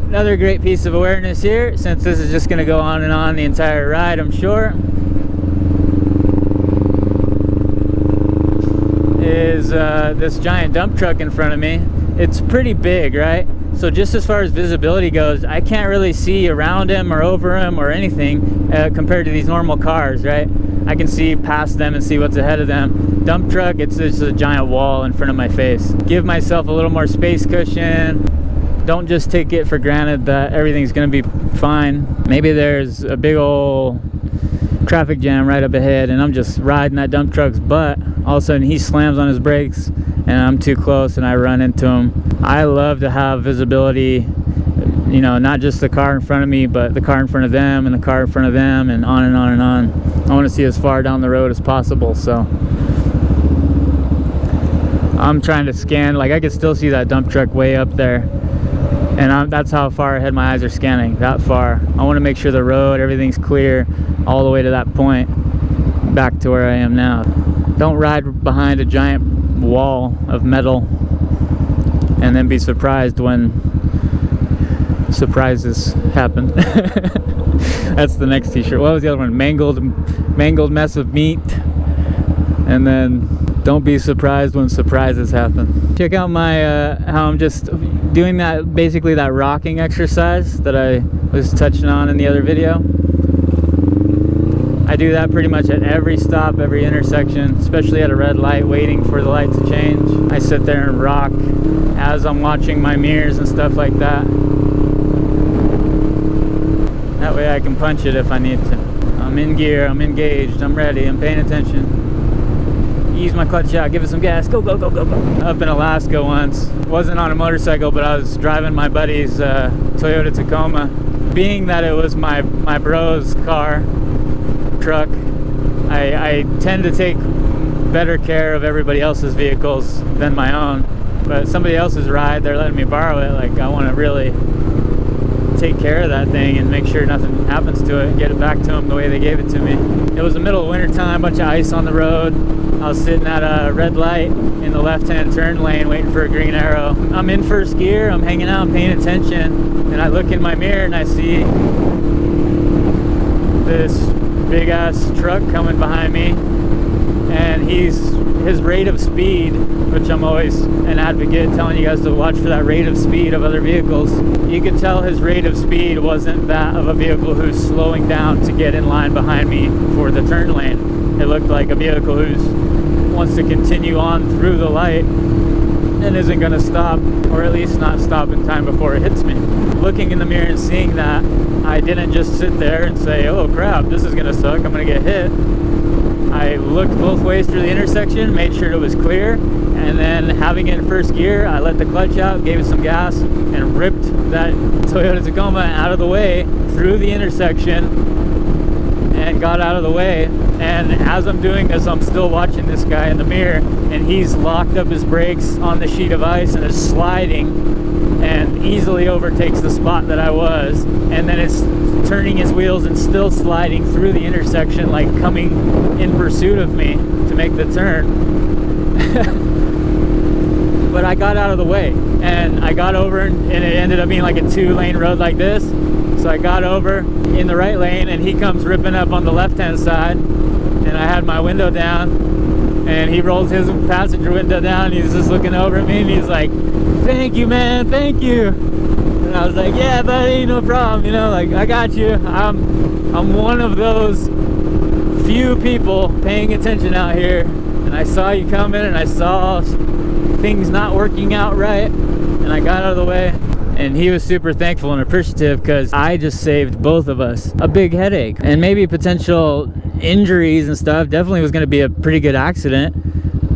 Another great piece of awareness here, since this is just going to go on and on the entire ride, I'm sure, is this giant dump truck in front of me. It's pretty big, right? So just as far as visibility goes, I can't really see around him or over him or anything compared to these normal cars, right? I can see past them and see what's ahead of them. Dump truck, it's just a giant wall in front of my face. Give myself a little more space cushion. Don't just take it for granted that everything's gonna be fine. Maybe there's a big old traffic jam right up ahead and I'm just riding that dump truck's butt. All of a sudden he slams on his brakes and I'm too close and I run into him. I love to have visibility, you know, not just the car in front of me, but the car in front of them and the car in front of them, and on and on and on. I want to see as far down the road as possible, so I'm trying to scan. Like, I can still see that dump truck way up there, and that's how far ahead my eyes are scanning, that far. I want to make sure the road, everything's clear all the way to that point, back to where I am now. Don't ride behind a giant wall of metal and then be surprised when surprises happen. That's the next t-shirt. What was the other one? Mangled mess of meat. And then don't be surprised when surprises happen. Check out my how I'm just doing that, basically that rocking exercise that I was touching on in the other video. I do that pretty much at every stop, every intersection, especially at a red light, waiting for the light to change. I sit there and rock as I'm watching my mirrors and stuff like that. That way I can punch it if I need to. I'm in gear, I'm engaged, I'm ready, I'm paying attention. Ease my clutch out, give it some gas, go, go, go, go, go. Up in Alaska once, wasn't on a motorcycle, but I was driving my buddy's Toyota Tacoma. Being that it was my bro's car, truck, I tend to take better care of everybody else's vehicles than my own. But somebody else's ride, they're letting me borrow it. Like, I want to really take care of that thing and make sure nothing happens to it and get it back to them the way they gave it to me. It was the middle of winter time, bunch of ice on the road. I was sitting at a red light in the left-hand turn lane waiting for a green arrow. I'm in first gear, I'm hanging out, I'm paying attention, and I look in my mirror and I see this big ass truck coming behind me, and his rate of speed, which I'm always an advocate telling you guys to watch for that rate of speed of other vehicles. You could tell his rate of speed wasn't that of a vehicle who's slowing down to get in line behind me for the turn lane. It looked like a vehicle who wants to continue on through the light and isn't going to stop, or at least not stop in time before it hits me. Looking in the mirror and seeing that, I didn't just sit there and say, oh crap, this is going to suck, I'm going to get hit. I looked both ways through the intersection, made sure it was clear, and then having it in first gear, I let the clutch out, gave it some gas, and ripped that Toyota Tacoma out of the way through the intersection and got out of the way. And as I'm doing this, I'm still watching this guy in the mirror, and he's locked up his brakes on the sheet of ice and is sliding and easily overtakes the spot that I was, and then it's turning his wheels and still sliding through the intersection, like coming in pursuit of me to make the turn. But I got out of the way, and I got over, and it ended up being like a 2-lane road like this. So I got over in the right lane, and he comes ripping up on the left-hand side, and I had my window down, and he rolls his passenger window down, and he's just looking over at me, and he's like, thank you, man, thank you. And I was like, yeah, buddy, no problem, you know, like, I got you. I'm one of those few people paying attention out here, and I saw you coming, and I saw things not working out right, and I got out of the way. And he was super thankful and appreciative, because I just saved both of us a big headache and maybe potential injuries and stuff. Definitely was going to be a pretty good accident.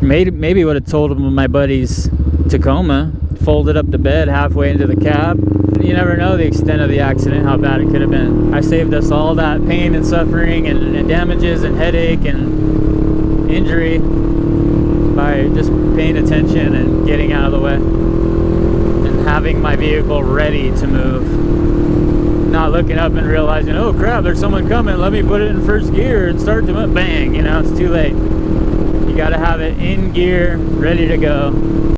Maybe would have told him my buddy's Tacoma, folded up the bed halfway into the cab. You never know the extent of the accident, how bad it could have been. I saved us all that pain and suffering and damages and headache and injury by just paying attention and getting out of the way. Having my vehicle ready to move, not looking up and realizing, oh crap, there's someone coming, let me put it in first gear and start to move. Bang, you know, it's too late. You got to have it in gear, ready to go.